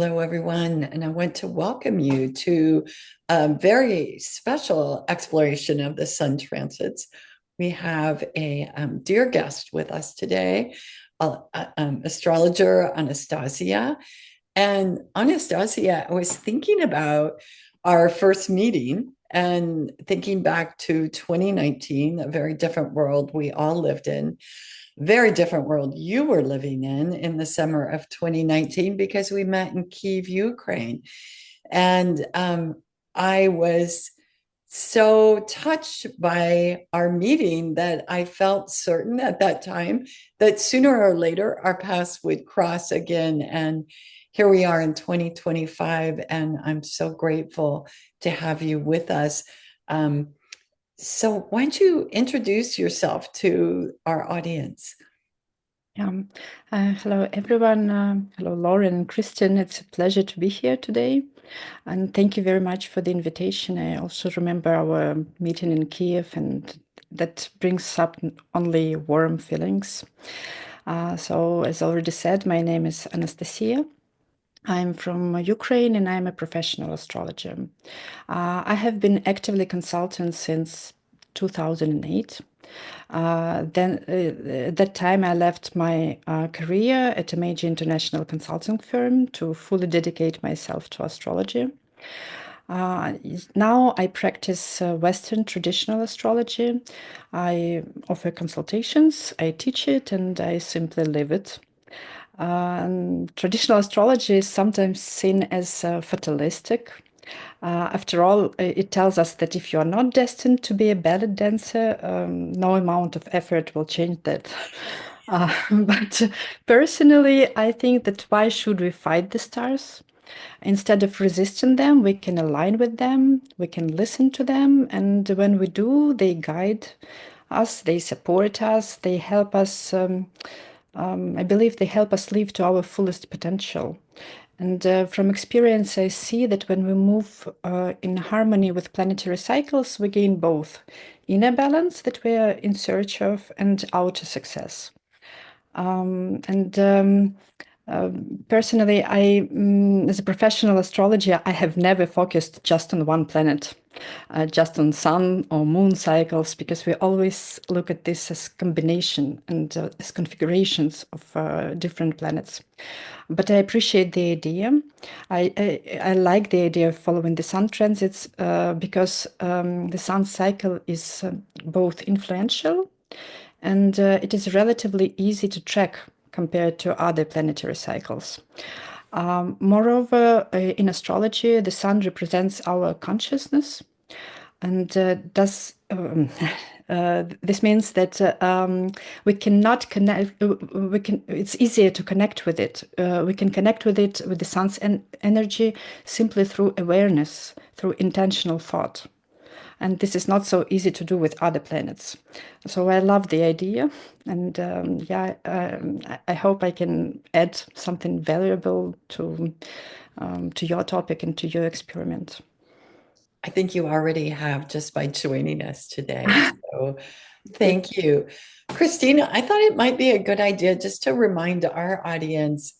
Hello, everyone, and I want to welcome you to a very special exploration of the sun transits. We have a dear guest with us today, astrologer Anastasiia. And Anastasia, I was thinking about our first meeting and thinking back to 2019, a very different world we all lived in, very different world you were living in the summer of 2019 because we met in Kyiv, Ukraine. And I was so touched by our meeting that I felt certain at that time that sooner or later our paths would cross again. And here we are in 2025, and I'm so grateful to have you with us. So, why don't you introduce yourself to our audience? Um, Hello, everyone. Hello, Lauren and Kristen. It's a pleasure to be here today. And thank you very much for the invitation. I also remember our meeting in Kiev, and that brings up only warm feelings. So, as already said, my name is Anastasia. I'm from Ukraine and I'm a professional astrologer. I have been actively consultant since 2008. At that time, I left my career at a major international consulting firm to fully dedicate myself to astrology. Uh, Now I practice Western traditional astrology. I offer consultations, I teach it, and I simply live it. Traditional astrology is sometimes seen as fatalistic. After all, it tells us that if you are not destined to be a ballet dancer, no amount of effort will change that. But personally, I think that why should we fight the stars? Instead of resisting them, we can align with them, we can listen to them, and when we do, they guide us, they support us, they help us. I believe they help us live to our fullest potential. And from experience, I see that when we move in harmony with planetary cycles, we gain both inner balance that we are in search of and outer success. And Personally, as a professional astrologer, I have never focused just on one planet, just on sun or moon cycles, because we always look at this as combination and as configurations of different planets. But I appreciate the idea. I like the idea of following the sun transits because the sun cycle is both influential and it is relatively easy to track compared to other planetary cycles. Moreover, in astrology, the sun represents our consciousness, and this means that we cannot connect. We can. It's easier to connect with it. We can connect with it with the sun's energy simply through awareness, through intentional thought. And this is not so easy to do with other planets. So I love the idea, and I hope I can add something valuable to your topic and to your experiment. I think you already have just by joining us today. So thank you. Christina, I thought it might be a good idea just to remind our audience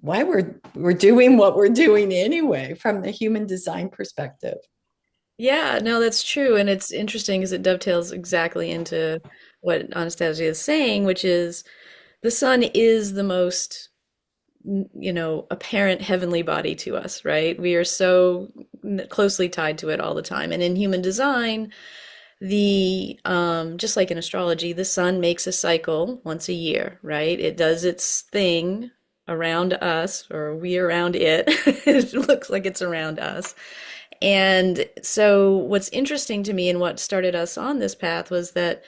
why we're doing what we're doing anyway from the human design perspective. Yeah, no, that's true. And it's interesting because it dovetails exactly into what Anastasia is saying, which is the sun is the most, apparent heavenly body to us, right? We are so closely tied to it all the time. And in human design, just like in astrology, the sun makes a cycle once a year, right? It does its thing around us, or we around it. It looks like it's around us. And so, what's interesting to me and what started us on this path was that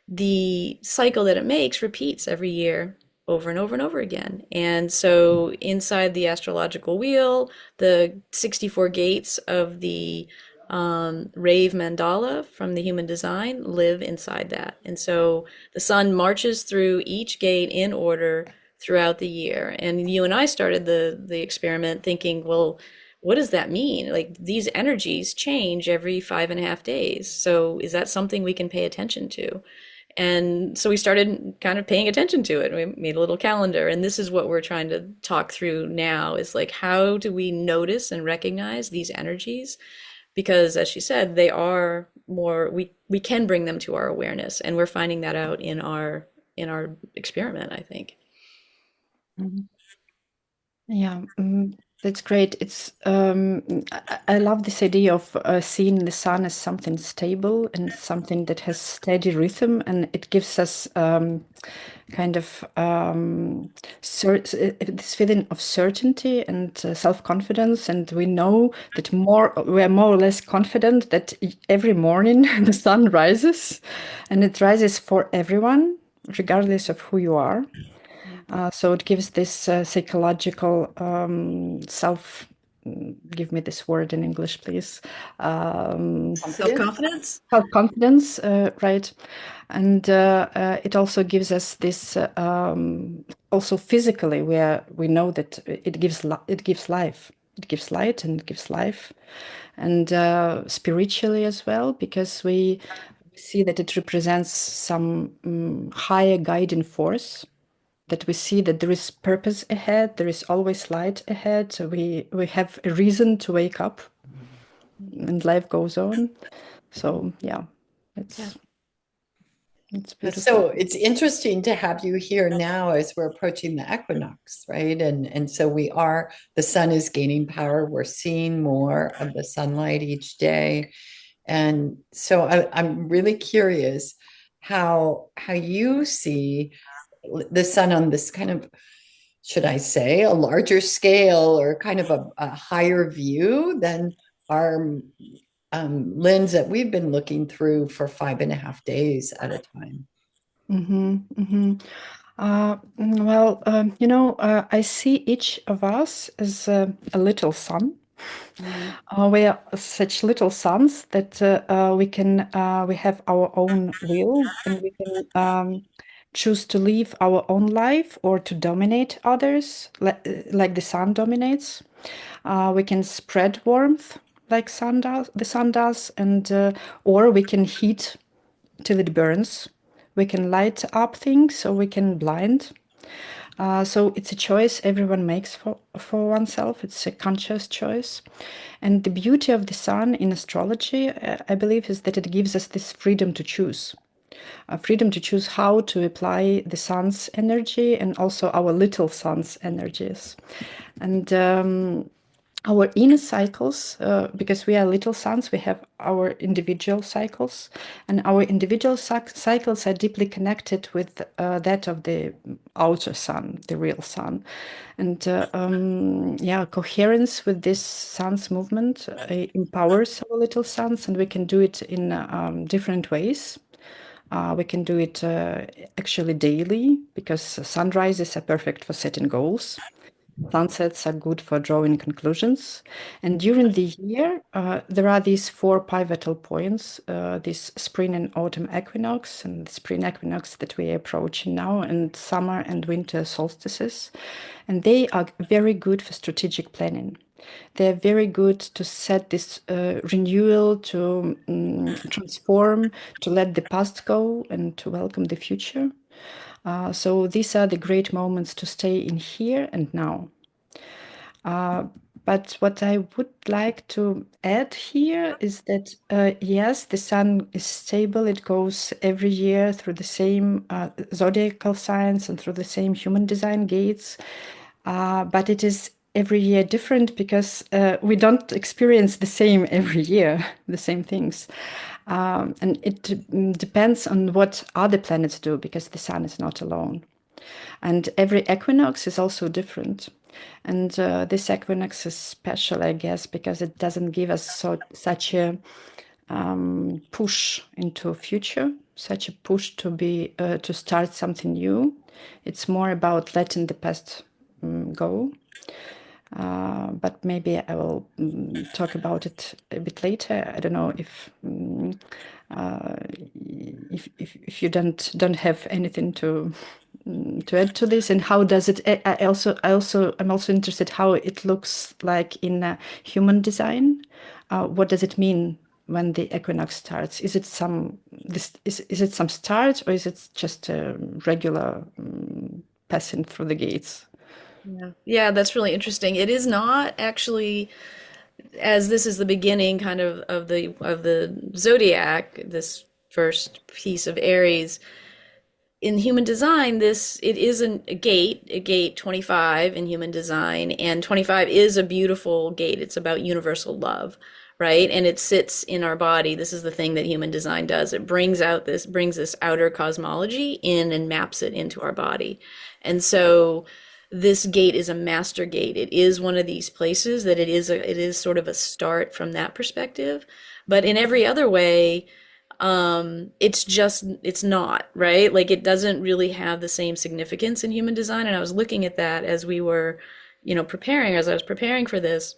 the cycle that it makes repeats every year over and over and over again. And so, inside the astrological wheel, the 64 gates of the Rave mandala from the human design live inside that. And so, the sun marches through each gate in order throughout the year. And you and I started the experiment thinking, well, what does that mean? Like these energies change every 5.5 days. So is that something we can pay attention to? And so we started kind of paying attention to it. We made a little calendar, and this is what we're trying to talk through now is like, how do we notice and recognize these energies? Because as she said, they are more, we can bring them to our awareness, and we're finding that out in our experiment, I think. Mhm. Yeah, that's great. I love this idea of seeing the sun as something stable and something that has steady rhythm, and it gives us kind of this feeling of certainty and self-confidence. And we know that we're more or less confident that every morning the sun rises, and it rises for everyone, regardless of who you are. So it gives this psychological self. Give me this word in English, please. Confidence. Self-confidence? Self-confidence, right? And it also gives us this. Also physically, where we know that it gives life. It gives light and it gives life, and spiritually as well, because we see that it represents some higher guiding force, that we see that there is purpose ahead, there is always light ahead. So we have a reason to wake up, and life goes on. So yeah, Yeah. it's beautiful. So it's interesting to have you here now as we're approaching the equinox, right? And so the sun is gaining power. We're seeing more of the sunlight each day. And so I'm really curious how you see the sun on this kind of, should I say, a larger scale or kind of a higher view than our lens that we've been looking through for 5.5 days at a time. Mm-hmm, mm-hmm. I see each of us as a little sun. We are such little suns that we have our own will, and we can choose to live our own life or to dominate others, like the sun dominates. We can spread warmth like the sun does, and or we can heat till it burns. We can light up things, or we can blind. So it's a choice everyone makes for oneself. It's a conscious choice. And the beauty of the sun in astrology, I believe, is that it gives us this freedom to choose. Freedom to choose how to apply the sun's energy and also our little sun's energies. And our inner cycles, because we are little suns, we have our individual cycles, and our individual cycles are deeply connected with that of the outer sun, the real sun. And coherence with this sun's movement empowers our little suns, and we can do it in different ways. We can do it actually daily, because sunrises are perfect for setting goals. Sunsets are good for drawing conclusions. And during the year, there are these four pivotal points, this spring and autumn equinox, and the spring equinox that we are approaching now, and summer and winter solstices. And they are very good for strategic planning. They're very good to set this renewal, to transform, to let the past go, and to welcome the future. So these are the great moments to stay in here and now. But what I would like to add here is that, yes, the sun is stable. It goes every year through the same zodiacal signs and through the same human design gates. But it is every year different, because we don't experience the same every year, the same things. And it depends on what other planets do, because the sun is not alone. And every equinox is also different. And this equinox is special, I guess, because it doesn't give us such a push into future, such a push to start something new. It's more about letting the past go. But maybe I will talk about it a bit later. I don't know uh, if you don't have anything to add to this, and how does it? I'm also interested how it looks like in human design. What does it mean when the equinox starts? Is it some is it some start, or is it just a regular passing through the gates? Yeah. Yeah, that's really interesting. It is not actually, as this is the beginning kind of the zodiac, this first piece of Aries. In human design, this it isn't a gate 25 in human design, and 25 is a beautiful gate. It's about universal love, right? And it sits in our body. This is the thing that human design does. It brings this outer cosmology in and maps it into our body. And so this gate is a master gate. It is one of these places that it is sort of a start from that perspective. But in every other way, it's not, right? Like it doesn't really have the same significance in human design. And I was looking at that as we were, as I was preparing for this.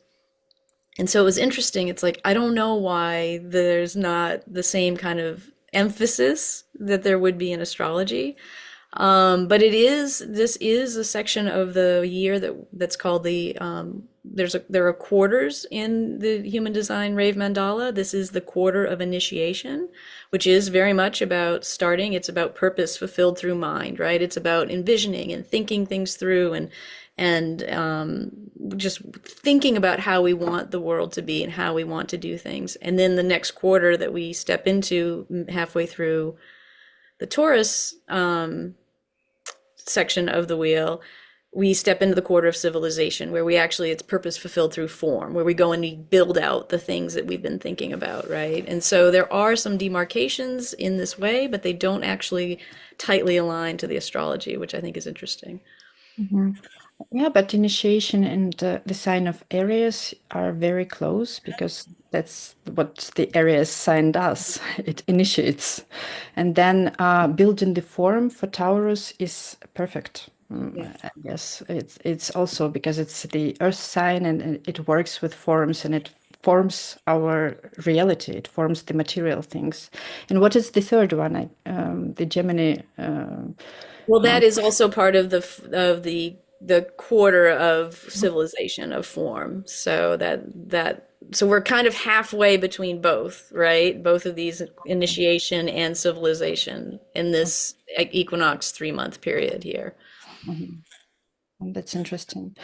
And so it was interesting. It's like, I don't know why there's not the same kind of emphasis that there would be in astrology. But this is a section of the year that's called there are quarters in the human design Rave Mandala. This is the quarter of initiation, which is very much about starting. It's about purpose fulfilled through mind, right? It's about envisioning and thinking things through and just thinking about how we want the world to be and how we want to do things. And then the next quarter that we step into halfway through the Taurus section of the wheel, we step into the quarter of civilization, where it's purpose fulfilled through form, where we go and we build out the things that we've been thinking about, right? And so there are some demarcations in this way, but they don't actually tightly align to the astrology, which I think is interesting. Mhm. Yeah, but initiation and the sign of Aries are very close, because that's what the Aries sign does. It initiates. And then building the form for Taurus is perfect. Yeah. I guess it's also because it's the earth sign, and it works with forms, and it forms our reality. It forms the material things. And what is the third one? The Gemini. Well, that is also part of the quarter of civilization of form. So so we're kind of halfway between both, right? Both of these, initiation and civilization, in this equinox 3 month period here. Mhm. That's interesting.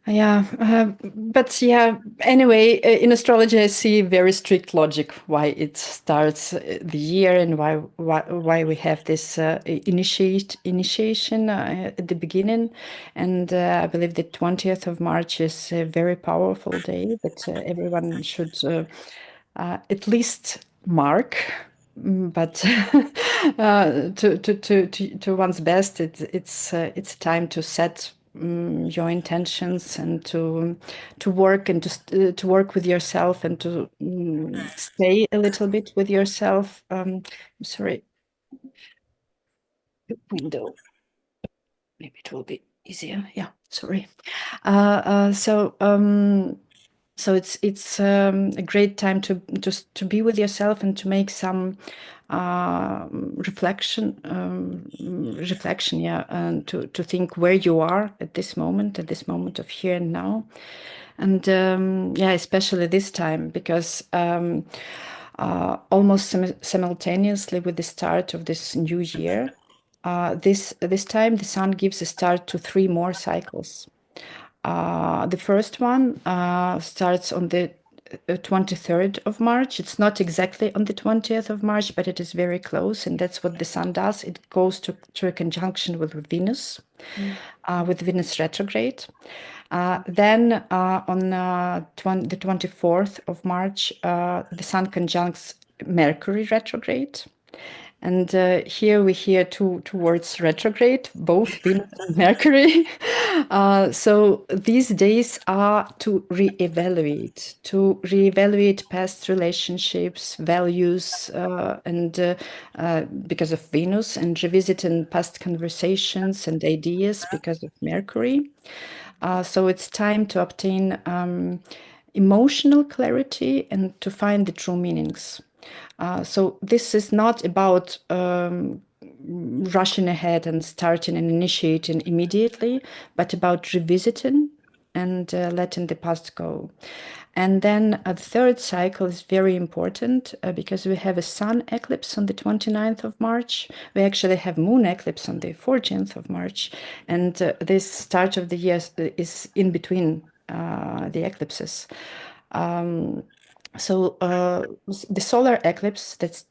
Yeah, but yeah, anyway, in astrology, I see very strict logic why it starts the year, and why we have this initiation at the beginning. And I believe the 20th of March is a very powerful day that everyone should at least mark. But to one's best, it's time to set your intentions, and to work, and to work with yourself, and to stay a little bit with yourself. Sorry, window. Maybe it will be easier. Yeah, sorry. So it's a great time to just to be with yourself, and to make some reflection, yeah, and to think where you are at this moment of here and now. And yeah, especially this time, because almost simultaneously with the start of this new year, this time the sun gives a start to three more cycles. The first one starts on the 23rd of March. It's not exactly on the 20th of March, but it is very close, and that's what the sun does. It goes to a conjunction with Venus, with Venus retrograde. Then on the 24th of March, the sun conjuncts Mercury retrograde. And here we hear two words retrograde, both Venus and Mercury. So these days are to reevaluate past relationships, values, and because of Venus, and revisiting past conversations and ideas because of Mercury. So it's time to obtain emotional clarity, and to find the true meanings. So this is not about rushing ahead and starting and initiating immediately, but about revisiting and letting the past go. And then the third cycle is very important because we have a sun eclipse on the 29th of March. We actually have moon eclipse on the 14th of March. And this start of the year is in between the eclipses. So the solar eclipse that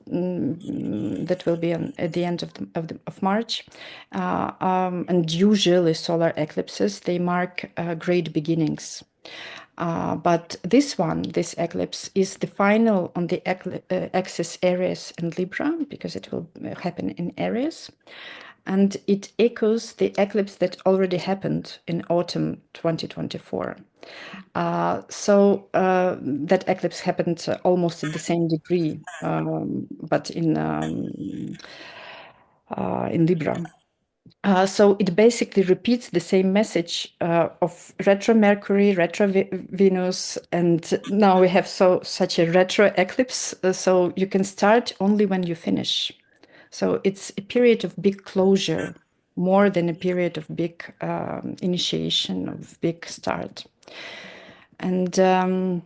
will be at the end of March, and usually solar eclipses, they mark great beginnings. But this eclipse, is the final on the axis Aries and Libra, because it will happen in Aries. And it echoes the eclipse that already happened in autumn 2024. So that eclipse happened almost at the same degree, but in Libra. So it basically repeats the same message of retro Mercury, retro Venus, and now we have such a retro eclipse. So you can start only when you finish. So it's a period of big closure, more than a period of big initiation, of big start. And the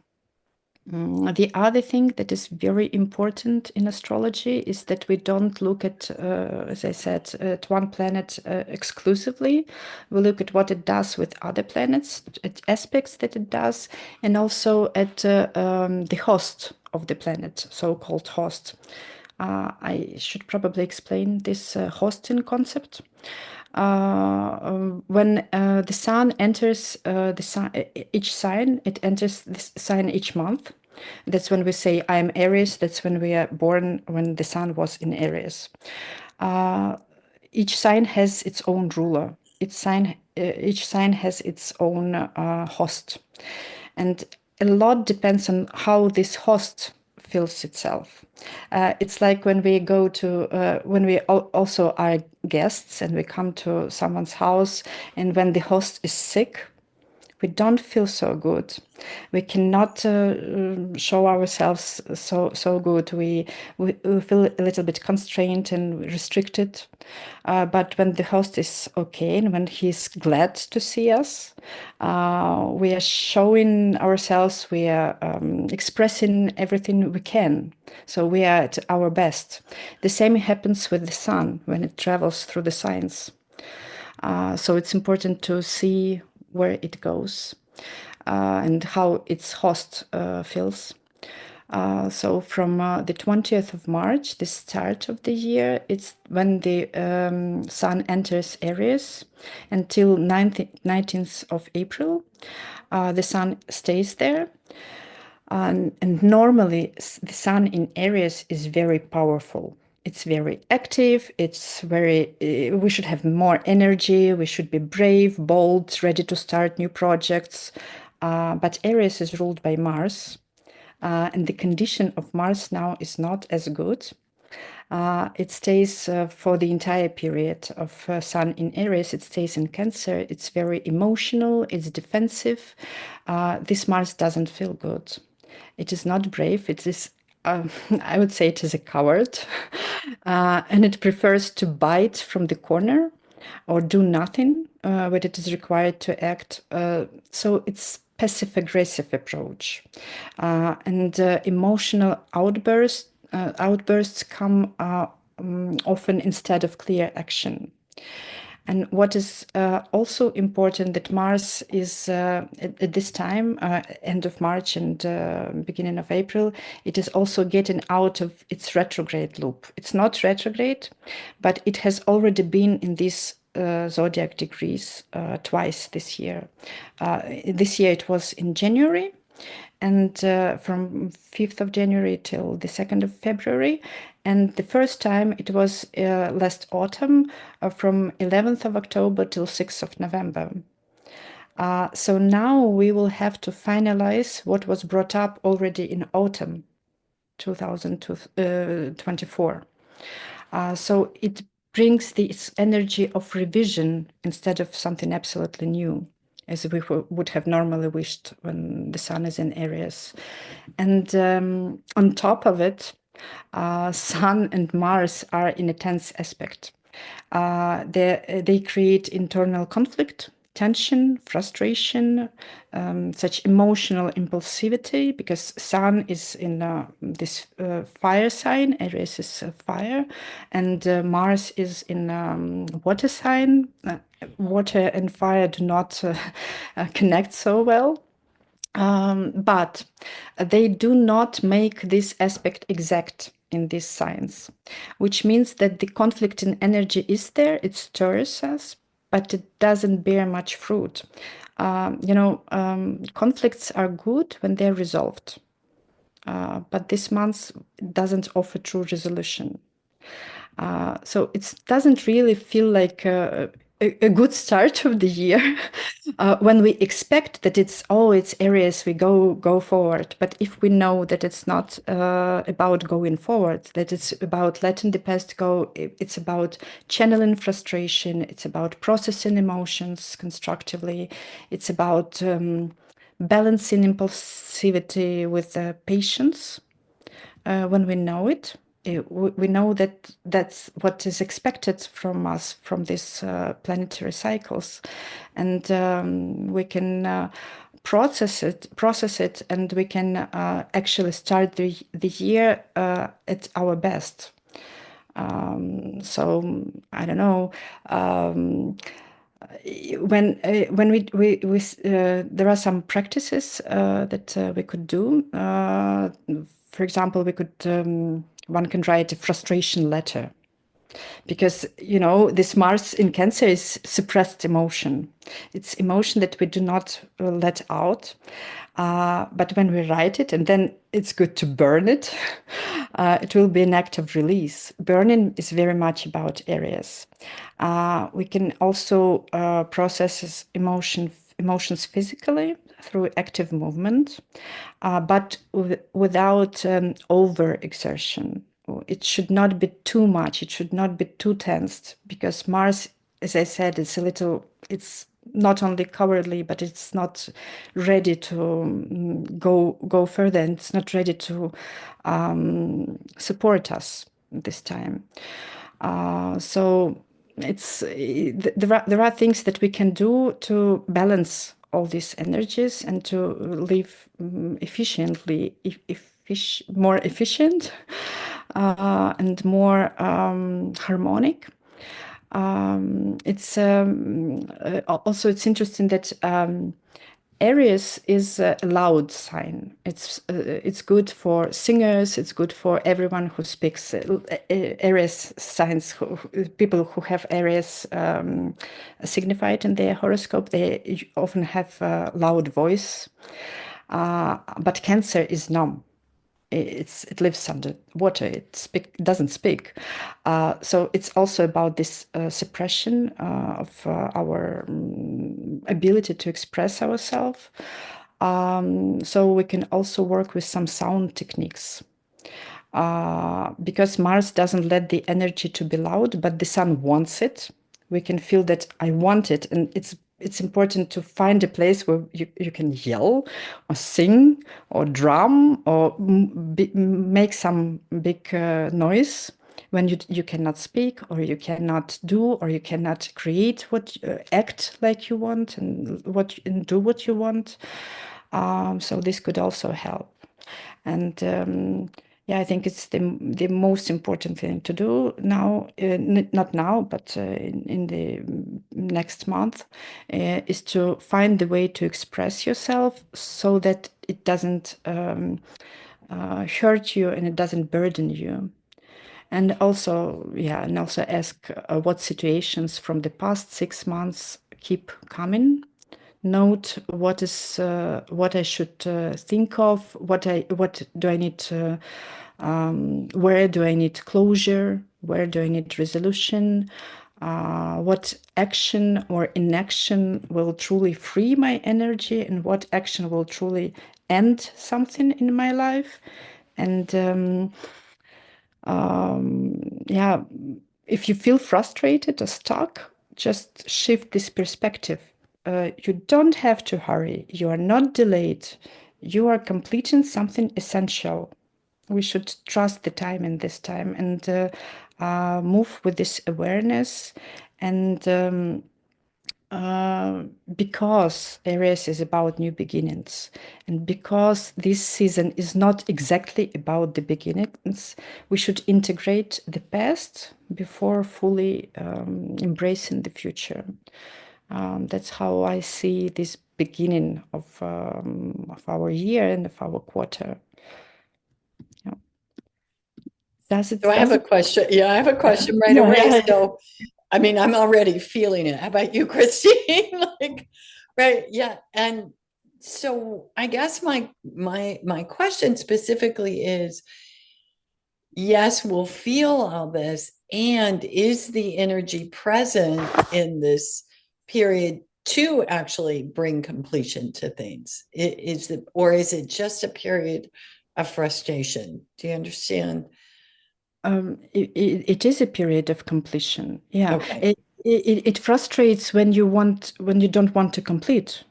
other thing that is very important in astrology is that we don't look at, as I said, at one planet exclusively. We look at what it does with other planets, at aspects that it does, and also at the host of the planet, so-called host. I should probably explain this hosting concept. When the sun enters each sign, it enters this sign each month. That's when we say I am Aries. That's when we are born, when the sun was in Aries. Each sign has its own ruler. Each sign has its own host, and a lot depends on how this host feels itself. It's like when we go to, when we also are guests and we come to someone's house, and when the host is sick, we don't feel so good. We cannot show ourselves so good. We feel a little bit constrained and restricted. But when the host is okay and when he's glad to see us, we are showing ourselves. We are expressing everything we can. So we are at our best. The same happens with the sun when it travels through the signs. So it's important to see where it goes and how its host feels. So from the 20th of March, the start of the year, it's when the sun enters Aries, until 19th of April. The sun stays there. And normally the sun in Aries is very powerful. It's very active. It's very, we should have more energy. We should be brave, bold, ready to start new projects. But Aries is ruled by Mars. And the condition of Mars now is not as good. It stays for the entire period of Sun in Aries. It stays in Cancer. It's very emotional. It's defensive. This Mars doesn't feel good. It is not brave. It is, I would say, it is a coward, and it prefers to bite from the corner or do nothing when it is required to act. So it's passive-aggressive approach, and emotional outbursts come often instead of clear action. And what is also important, that Mars is at this time, end of March and beginning of April, it is also getting out of its retrograde loop. It's not retrograde, but it has already been in this zodiac degrees twice this year. This year it was in January, and from 5th of January till the 2nd of February. And the first time it was last autumn, from 11th of October till 6th of November. So now we will have to finalize what was brought up already in autumn 2024. So it brings this energy of revision instead of something absolutely new, as we would have normally wished when the sun is in Aries. And on top of it, Sun and Mars are in a tense aspect. They create internal conflict tension, frustration, such emotional impulsivity, because Sun is in this fire sign, Aries is fire, and Mars is in water sign. Water and fire do not connect so well. But they do not make this aspect exact in these signs, which means that the conflict in energy is there, it stirs us, but it doesn't bear much fruit. Conflicts are good when they're resolved, but this month doesn't offer true resolution. So it doesn't really feel like a good start of the year when we expect that it's areas we go forward. But if we know that it's not about going forward, that it's about letting the past go, it's about channeling frustration, it's about processing emotions constructively, it's about balancing impulsivity with patience. When we know it, we know that that's what is expected from us from these planetary cycles, and we can process it, and we can actually start the year at our best. So I don't know. When we there are some practices that we could do. For example, one can write a frustration letter, because this Mars in Cancer is suppressed emotion. It's emotion that we do not let out. But when we write it, and then it's good to burn it, it will be an act of release. Burning is very much about Aries. We can also process emotions physically through active movement, but without overexertion. It should not be too much. It should not be too tensed, because Mars, as I said, it's not only cowardly, but it's not ready to go further, and it's not ready to support us this time. So there are things that we can do to balance all these energies and to live efficiently, more efficient and more harmonic. It's interesting that Aries is a loud sign. It's good for singers. It's good for everyone who speaks Aries signs. People who have Aries signified in their horoscope, they often have a loud voice. But Cancer is numb. It lives under water. It doesn't speak. So it's also about this suppression of our ability to express ourselves. So we can also work with some sound techniques. Because Mars doesn't let the energy to be loud, but the Sun wants it. We can feel that I want it, and it's important to find a place where you can yell or sing or drum or make some big noise when you cannot speak, or you cannot do, or you cannot create act like you want, and do what you want. So this could also help. And yeah, I think it's the most important thing to do now, not now, but in the next month, is to find the way to express yourself so that it doesn't hurt you and it doesn't burden you. And also ask what situations from the past 6 months keep coming. Note what I should think of, what do I need to, where do I need closure, where do I need resolution, what action or inaction will truly free my energy, and what action will truly end something in my life. And if you feel frustrated or stuck, just shift this perspective. You don't have to hurry. You are not delayed. You are completing something essential. We should trust the time in this time, and move with this awareness, and Because Aries is about new beginnings, and because this season is not exactly about the beginnings, we should integrate the past before fully embracing the future. That's how I see this beginning of our year and of our quarter. Yeah. Does it? So I have Does a it? question. Yeah, I have a question right Yeah, away. yeah. So, I mean, I'm already feeling it. How about you, Christine? Like, right? Yeah. And so I guess my question specifically is, yes, we'll feel all this, and is the energy present in this period to actually bring completion to things? Is it, or is it just a period of frustration? Do you understand? It is a period of completion. Yeah, Okay. it frustrates when you don't want to complete.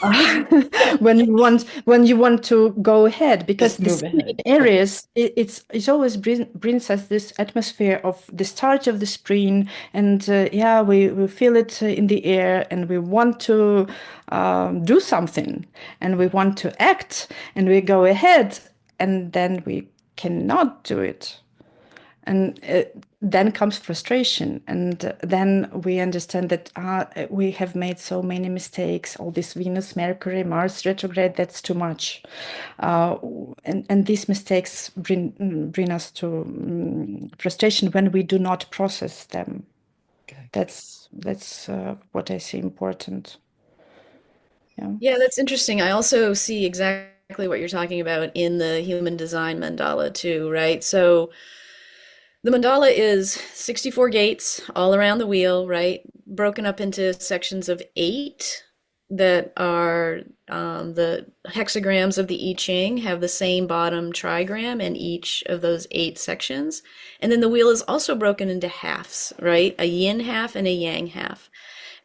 Yeah. When you want to go ahead, because Just the move sun in ahead. Okay. Aries, it always brings us this atmosphere of the start of the spring, and yeah, we feel it in the air, and we want to do something, and we want to act, and we go ahead, and then we cannot do it. And then comes frustration, and then we understand that we have made so many mistakes, all this Venus, Mercury, Mars retrograde, that's too much. uh, and these mistakes bring us to frustration when we do not process them. Okay. That's what I see important. Yeah. Yeah, that's interesting. I also see exactly what you're talking about in the human design mandala too, right? So the mandala is 64 gates all around the wheel, right? Broken up into sections of eight that are the hexagrams of the I Ching have the same bottom trigram in each of those eight sections. And then the wheel is also broken into halves, right? A yin half and a yang half.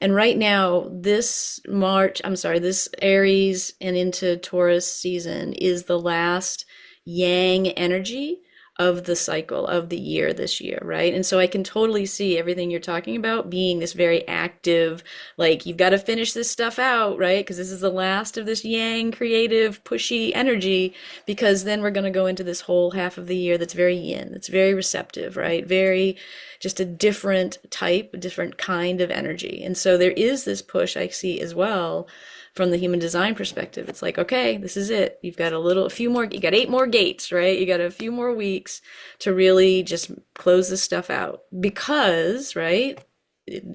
And right now, this Aries and into Taurus season is the last yang energy of the cycle of the year this year, right? And so I can totally see everything you're talking about being this very active, like you've got to finish this stuff out, right? Because this is the last of this yang creative, pushy energy, because then we're going to go into this whole half of the year that's very yin, that's very receptive, right? Very just a different type, a different kind of energy. And so there is this push I see as well from the human design perspective. It's like, okay, this is it. You've got a few more, you got 8 more gates, right? You got a few more weeks to really just close this stuff out because, right?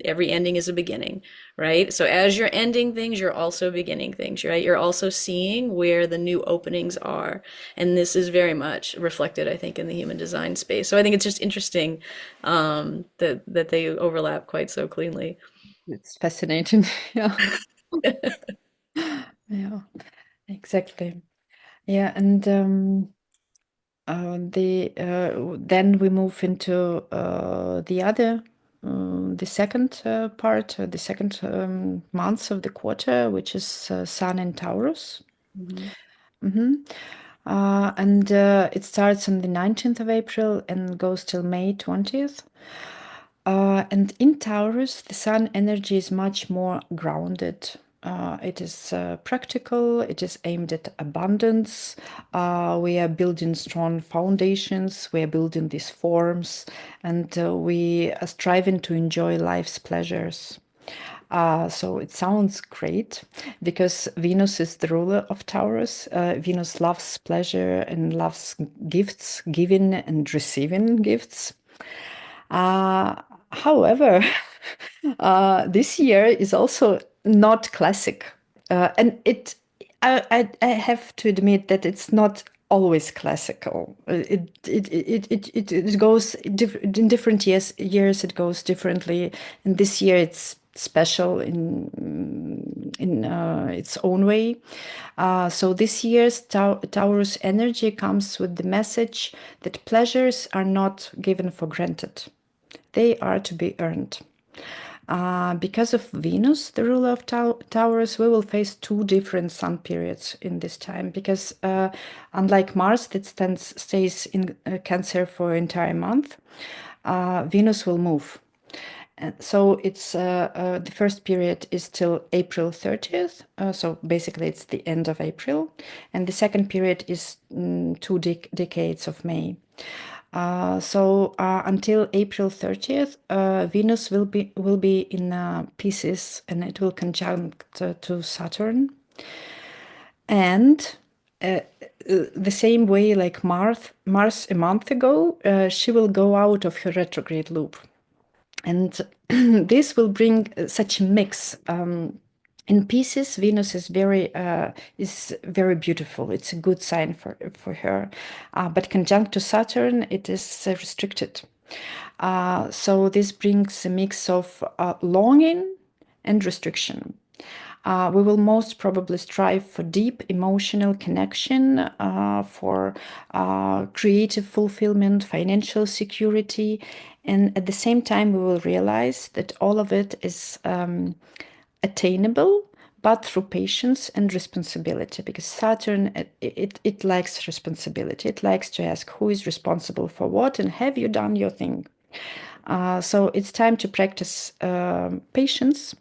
Every ending is a beginning, right? So as you're ending things, you're also beginning things, right? You're also seeing where the new openings are. And this is very much reflected, I think, in the human design space. So I think it's just interesting that they overlap quite so cleanly. It's fascinating. Yeah. Yeah, exactly. Yeah, and then we move into the second part, the second month of the quarter, which is Sun in Taurus. Mhm. And it starts on the 19th of April and goes till May 20th. And in Taurus, the sun energy is much more grounded. It is practical, it is aimed at abundance. We are building strong foundations, we are building these forms, and we are striving to enjoy life's pleasures. So it sounds great because Venus is the ruler of Taurus. Venus loves pleasure and loves gifts, giving and receiving gifts. Uh, However, this year is also not classic, and I have to admit that it's not always classical. It goes in different years. It goes differently, and this year it's special in its own way. So this year's Taurus energy comes with the message that pleasures are not given for granted. They are to be earned. Because of Venus, the ruler of Taurus, we will face two different sun periods in this time. Because unlike Mars, that stays in Cancer for an entire month, Venus will move. And so it's the first period is till April 30th. So basically it's the end of April. And the second period is 2 decades of May. So until April 30th, Venus will be in Pisces, and it will conjunct to Saturn. And the same way like Mars a month ago, she will go out of her retrograde loop. And this will bring such a mix. In Pisces, Venus is very beautiful. It's a good sign for her. But conjunct to Saturn, it is restricted. So this brings a mix of longing and restriction. We will most probably strive for deep emotional connection, for creative fulfillment, financial security, and at the same time, we will realize that all of it is attainable, but through patience and responsibility, because Saturn, it likes responsibility. It likes to ask who is responsible for what, and have you done your thing? So it's time to practice patience,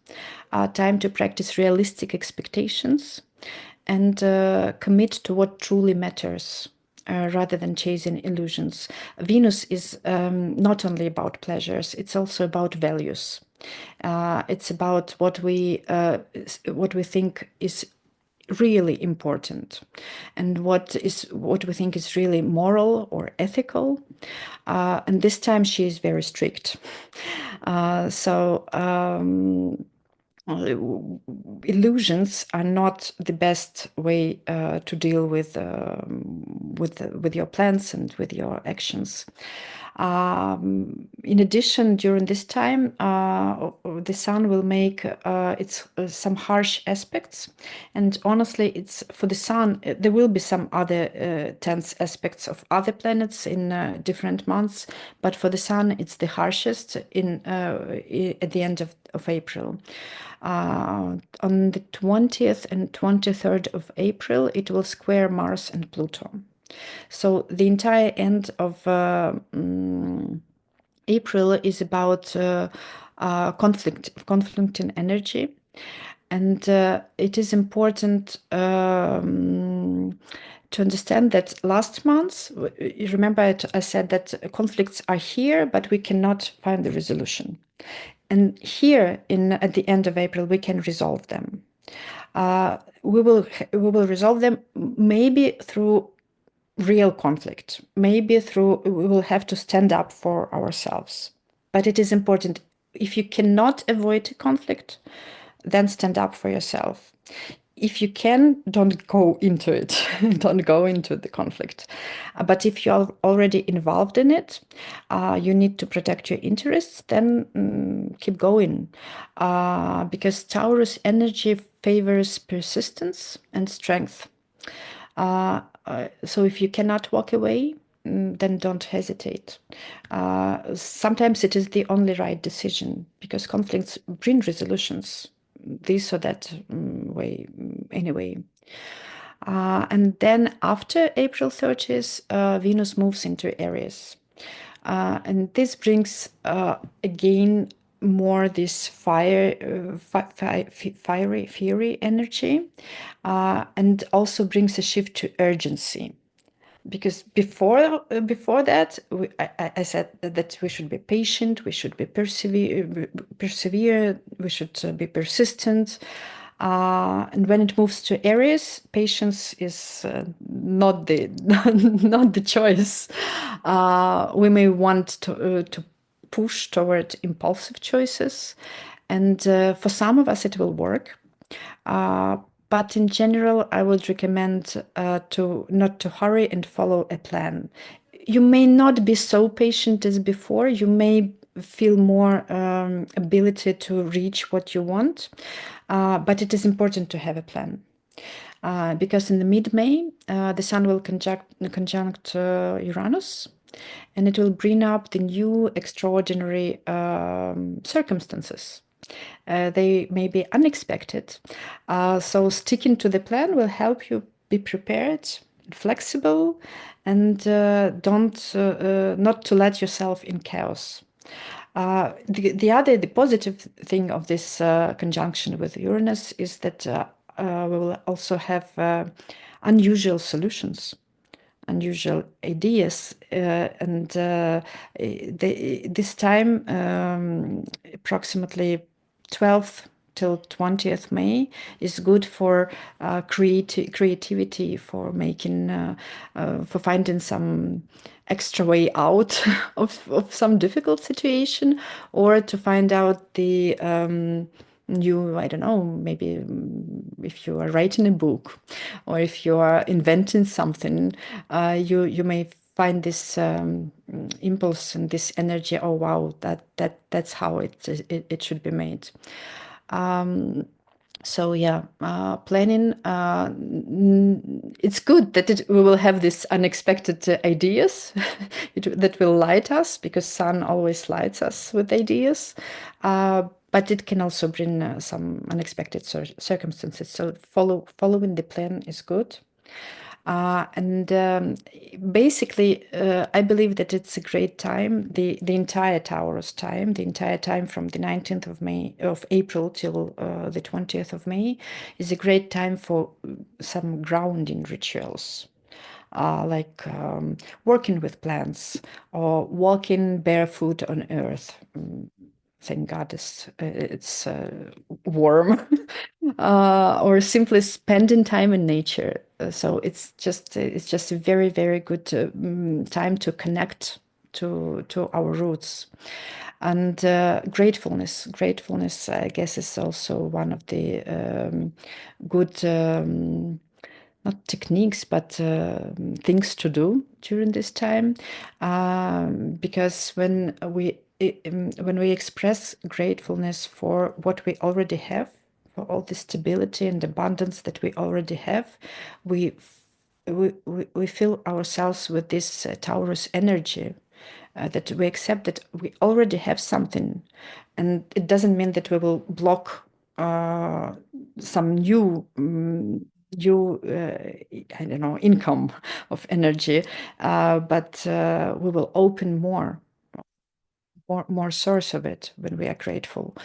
time to practice realistic expectations, and commit to what truly matters. Rather than chasing illusions. Venus is not only about pleasures, it's also about values. It's about what we think is really important, and what we think is really moral or ethical. And this time she is very strict. So illusions are not the best way to deal with your plans and with your actions. In addition, during this time, the Sun will make some harsh aspects, and honestly, it's for the Sun. There will be some other tense aspects of other planets in different months, but for the Sun, it's the harshest at the end of April. On the 20th and 23rd of April, it will square Mars and Pluto. So the entire end of April is about conflict in energy. And it is important to understand that last month, you remember I said that conflicts are here, but we cannot find the resolution. And here, at the end of April, we can resolve them. We will resolve them maybe through real conflict. Maybe we will have to stand up for ourselves. But it is important. If you cannot avoid conflict, then stand up for yourself. If you can, don't go into it. Don't go into the conflict. But if you're already involved in it, you need to protect your interests, then keep going. Because Taurus energy favors persistence and strength. So if you cannot walk away, then don't hesitate. Sometimes it is the only right decision, because conflicts bring resolutions this or that way anyway. And then after April 30th, Venus moves into Aries. And this brings again more this fiery energy, and also brings a shift to urgency. Because before that, I said that we should be patient, we should be persevere, we should be persistent. And when it moves to Aries, patience is not the not the choice. We may want to push toward impulsive choices, and for some of us it will work. But in general, I would recommend not to hurry and follow a plan. You may not be so patient as before. You may feel more ability to reach what you want, but it is important to have a plan. Because in the mid-May, the Sun will conjunct Uranus, and it will bring up the new extraordinary circumstances. They may be unexpected. So sticking to the plan will help you be prepared, flexible, and not to let yourself in chaos. The positive thing of this conjunction with Uranus is that we will also have unusual solutions, unusual ideas, and this time, approximately 12th till 20th May, is good for creativity, for making, for finding some extra way out of some difficult situation, or to find out the new, I don't know, maybe if you are writing a book or if you are inventing something, you may find this impulse and this energy. Oh wow, that's how it should be made. So yeah, planning. It's good that we will have these unexpected ideas that will light us, because sun always lights us with ideas. But it can also bring some unexpected circumstances. So following the plan is good. And basically, I believe that it's a great time, the entire Taurus time, the entire time from the 19th of April till the 20th of May, is a great time for some grounding rituals. Like working with plants or walking barefoot on earth. Thank God it's warm. Or simply spending time in nature. So it's just a very, very good time to connect to our roots. And gratefulness, I guess, is also one of the good, not techniques, but things to do during this time, because when we express gratefulness for what we already have, for all the stability and abundance that we already have, we we fill ourselves with this Taurus energy, that we accept that we already have something, and it doesn't mean that we will block some new I don't know, income of energy, but we will open more source of it when we are grateful,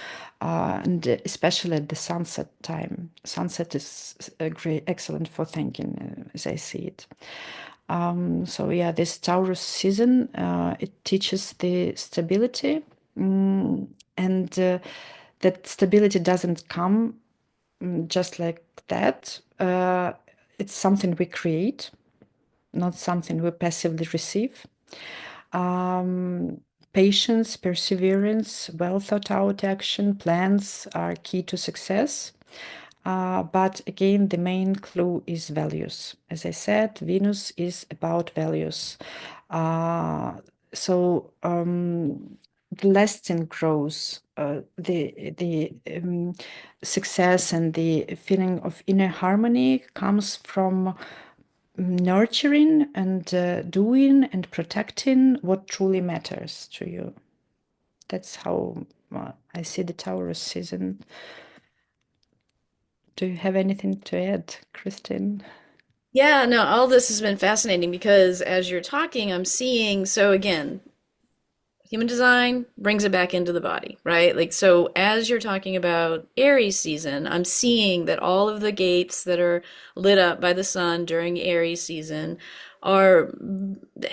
and especially at the sunset time. Sunset is excellent for thinking, as I see it. So yeah, this Taurus season, it teaches the stability, and that stability doesn't come just like that. It's something we create, not something we passively receive. Um, Patience, perseverance, well thought out action, plans are key to success. But again, the main clue is values. As I said, Venus is about values. So the lasting growth, the success and the feeling of inner harmony comes from nurturing and doing and protecting what truly matters to you. That's how I see the Taurus season. Do you have anything to add, Christine? Yeah, no, all this has been fascinating because as you're talking, I'm seeing, so again, human design brings it back into the body, right? Like, so as you're talking about Aries season, I'm seeing that all of the gates that are lit up by the sun during Aries season are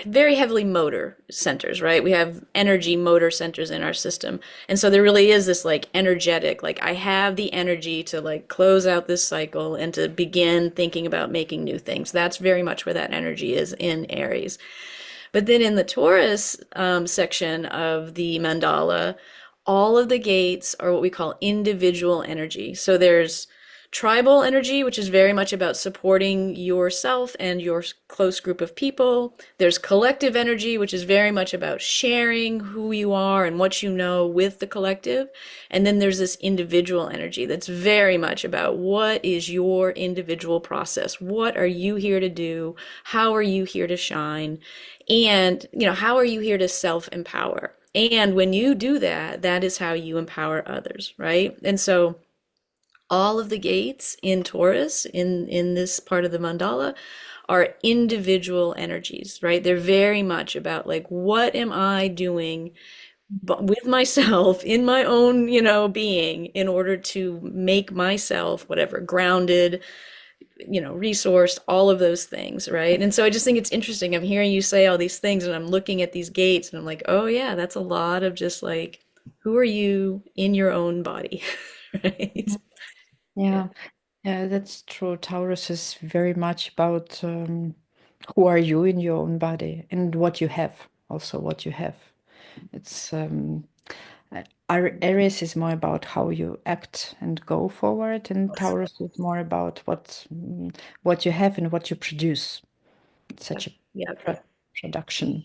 very heavily motor centers, right? We have energy motor centers in our system. And so there really is this like energetic, like I have the energy to like close out this cycle and to begin thinking about making new things. That's very much where that energy is in Aries. But then in the Taurus section of the mandala, all of the gates are what we call individual energy. So there's tribal energy, which is very much about supporting yourself and your close group of people. There's collective energy, which is very much about sharing who you are and what you know with the collective. And then there's this individual energy that's very much about what is your individual process? What are you here to do? How are you here to shine? And, how are you here to self-empower? And when you do that, that is how you empower others, right? And so all of the gates in Taurus, in this part of the mandala, are individual energies, right? They're very much about like, what am I doing but with myself in my own, being in order to make myself whatever grounded, resourced, all of those things, right? And so I just think it's interesting. I'm hearing you say all these things and I'm looking at these gates and I'm like, oh yeah, that's a lot of just like, who are you in your own body, right? Yeah. Yeah, yeah, that's true. Taurus is very much about who are you in your own body and what you have, also what you have. It's Aries is more about how you act and go forward, and Taurus is more about what you have and what you produce. It's such a Yeah. pro production.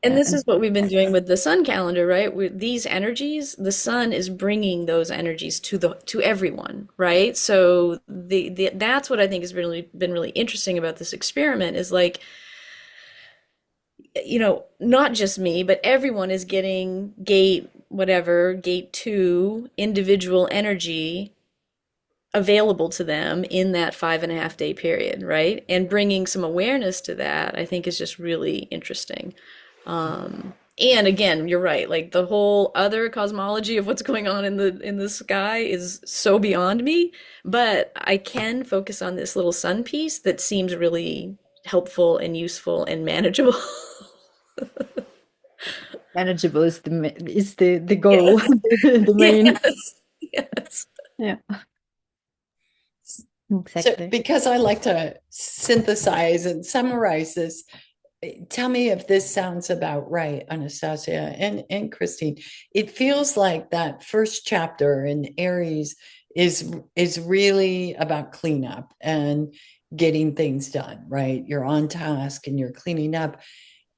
And this And is what we've been doing with the sun calendar, right? With these energies, the sun is bringing those energies to everyone, right? So that's what I think has really been really interesting about this experiment is like, not just me, but everyone is getting gate 2 individual energy available to them in that 5.5 day period, right? And bringing some awareness to that, I think is just really interesting. And again, you're right. Like the whole other cosmology of what's going on in the sky is so beyond me, but I can focus on this little sun piece that seems really helpful and useful and manageable. manageable is the goal, Yes. the main. Yes. Yes. Yeah, So, exactly. because I like to synthesize and summarize this, tell me if this sounds about right, Anastasia and Christine. It feels like that first chapter in Aries is really about cleanup and getting things done, right? You're on task and you're cleaning up.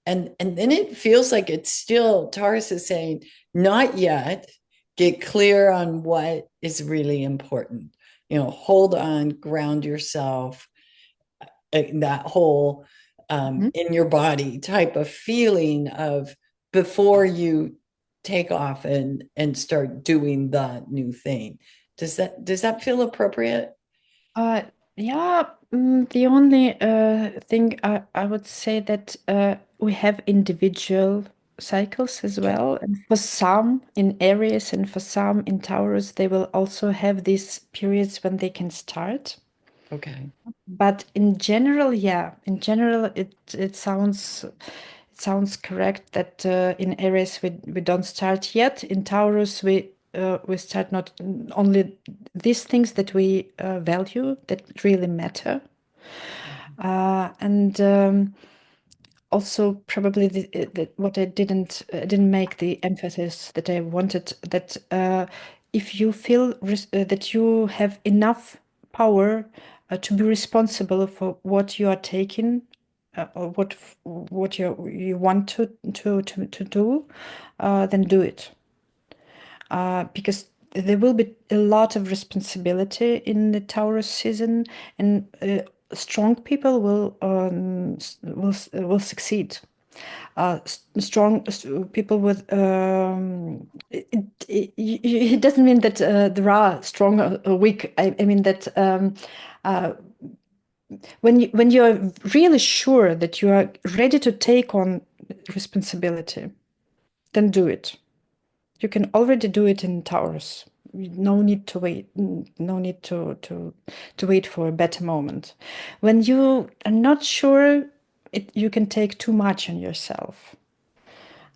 And then it feels like it's still Taurus is saying, not yet. Get clear on what is really important. Hold on, ground yourself, that whole Mhm. in your body type of feeling of before you take off and start doing the new thing. Does that feel appropriate? Uh, yeah, the only thing I would say that we have individual cycles as Okay. well. And for some in Aries and for some in Taurus, they will also have these periods when they can start. Okay. But in general, yeah, in general, it sounds correct that in Aries we don't start yet. In Taurus we start not only these things that we value that really matter, and also probably what I didn't make the emphasis that I wanted, that if you feel that you have enough power to be responsible for what you are taking, or what you want to do, then do it, because there will be a lot of responsibility in the Taurus season, and strong people will succeed. Strong people with it doesn't mean that there are strong or weak. I mean that when you are really sure that you are ready to take on responsibility, then do it. You can already do it in Taurus. No need to wait. No need to wait for a better moment. When you are not sure, you can take too much on yourself,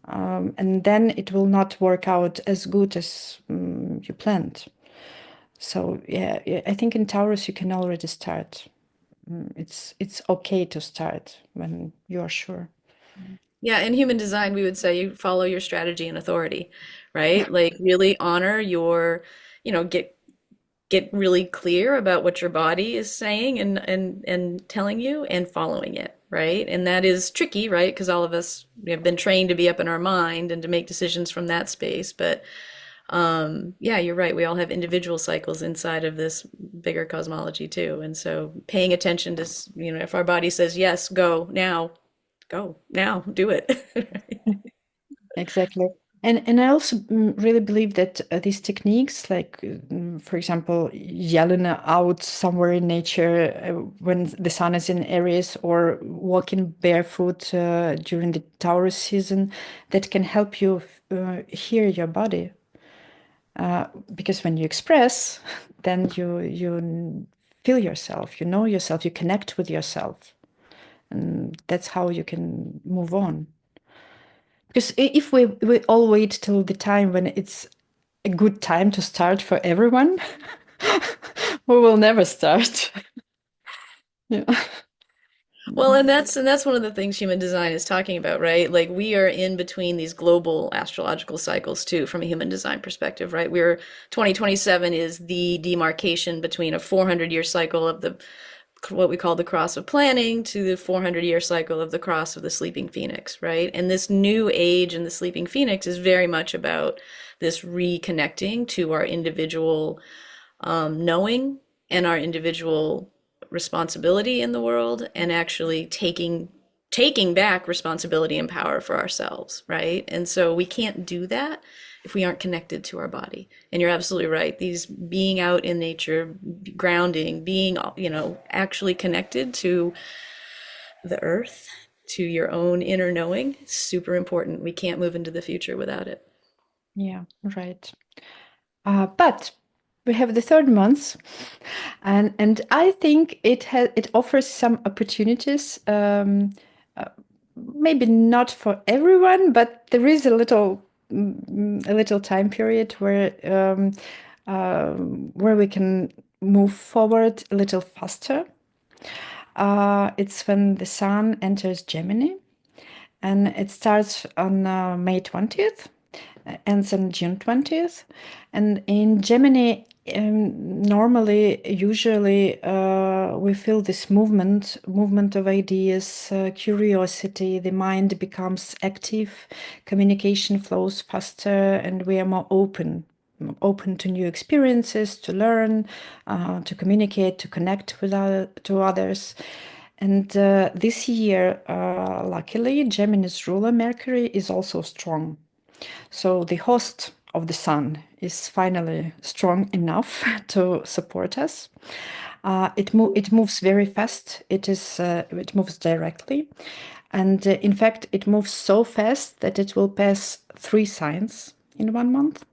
and then it will not work out as good as you planned. So yeah, I think in Taurus you can already start. It's okay to start when you are sure. Yeah, in human design, we would say you follow your strategy and authority, right? Like really honor your, get really clear about what your body is saying and telling you and following it, right? And that is tricky, right? Because all of us have been trained to be up in our mind and to make decisions from that space. But yeah, you're right. We all have individual cycles inside of this bigger cosmology too. And so paying attention to, if our body says yes, go now, do it. Exactly. And I also really believe that these techniques, like for example, yelling out somewhere in nature when the sun is in Aries, or walking barefoot during the Taurus season, that can help you hear your body. Because when you express, then you feel yourself, you know yourself, you connect with yourself. And that's how you can move on. Because if we all wait till the time when it's a good time to start for everyone, we will never start. Yeah. Well, and that's one of the things human design is talking about, right? Like we are in between these global astrological cycles too, from a human design perspective, right? We're 2027 is the demarcation between a 400-year cycle of the what we call the cross of planning to the 400-year cycle of the cross of the sleeping phoenix, right? And this new age in the sleeping phoenix is very much about this reconnecting to our individual knowing and our individual responsibility in the world, and actually taking back responsibility and power for ourselves, right? And so we can't do that if we aren't connected to our body. And you're absolutely right. These being out in nature, grounding, being, actually connected to the earth, to your own inner knowing, super important. We can't move into the future without it. Yeah, right. But we have the third month, and I think it offers some opportunities. Maybe not for everyone, but there is a little time period where we can move forward a little faster. It's when the sun enters Gemini, and it starts on May 20th, ends on June 20th. And in Gemini, usually, we feel this movement of ideas, curiosity, the mind becomes active, communication flows faster, and we are more open to new experiences, to learn, to communicate, to connect with to others. And this year, luckily, Gemini's ruler Mercury is also strong. So the host of the sun is finally strong enough to support us. It moves very fast. It moves directly, and in fact, it moves so fast that it will pass 3 signs in 1 month.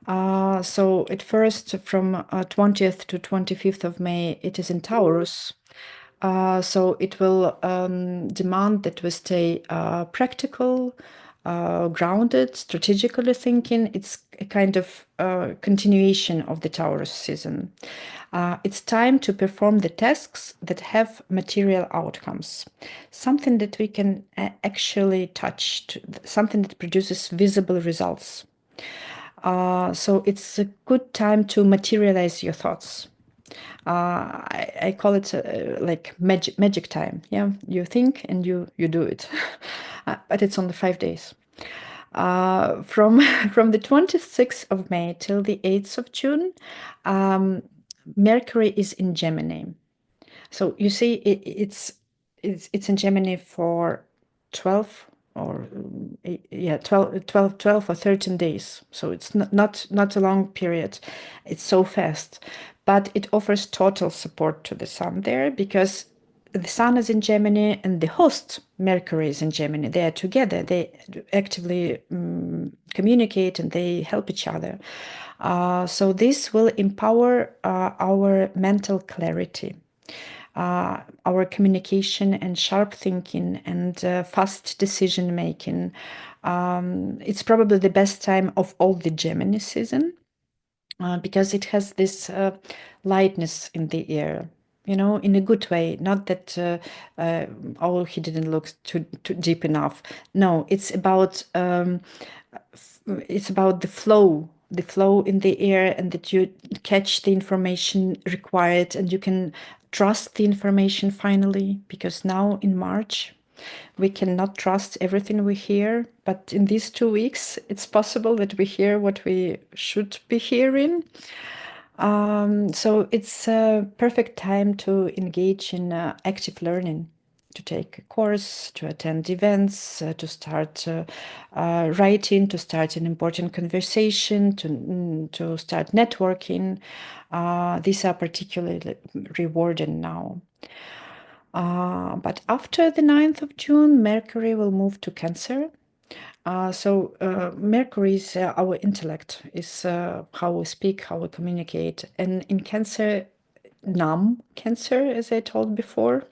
So at first, from 20th to 25th of May, it is in Taurus. So it will demand that we stay practical, grounded, strategically thinking. It's a kind of continuation of the Taurus season. It's time to perform the tasks that have material outcomes, something that we can actually touch, something that produces visible results. So it's a good time to materialize your thoughts. I call it like magic time. Yeah, you think and you do it, but it's only 5 days. From from the 26th of May till the 8th of June, Mercury is in Gemini. So you see, it's in Gemini for 12 or yeah 12 or 13 days. So it's not a long period. It's so fast, but it offers total support to the sun there, because the sun is in Gemini and the host Mercury is in Gemini. They are together. They actively communicate and they help each other. So this will empower our mental clarity, our communication and sharp thinking and fast decision making. It's probably the best time of all the Gemini season, because it has this lightness in the air, in a good way. Not that, oh, he didn't look too deep enough. No, it's about the flow in the air, and that you catch the information required and you can trust the information finally, because now in March we cannot trust everything we hear, but in these 2 weeks it's possible that we hear what we should be hearing. So it's a perfect time to engage in active learning, to take a course, to attend events, to start writing, to start an important conversation, to start networking. These are particularly rewarding now. But after the 9th of June, Mercury will move to Cancer. Mercury is our intellect, is how we speak, how we communicate. And in Cancer, numb Cancer, as I told before.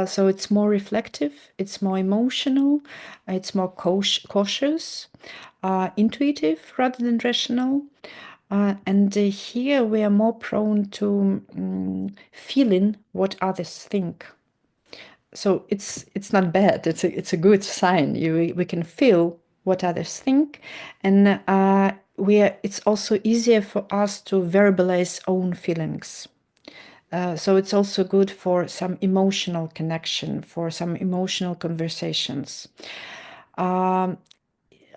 So it's more reflective, it's more emotional, it's more cautious, intuitive rather than rational. And here we are more prone to feeling what others think. So it's not bad. It's a good sign. We can feel what others think, and it's also easier for us to verbalize own feelings. So it's also good for some emotional connection, for some emotional conversations.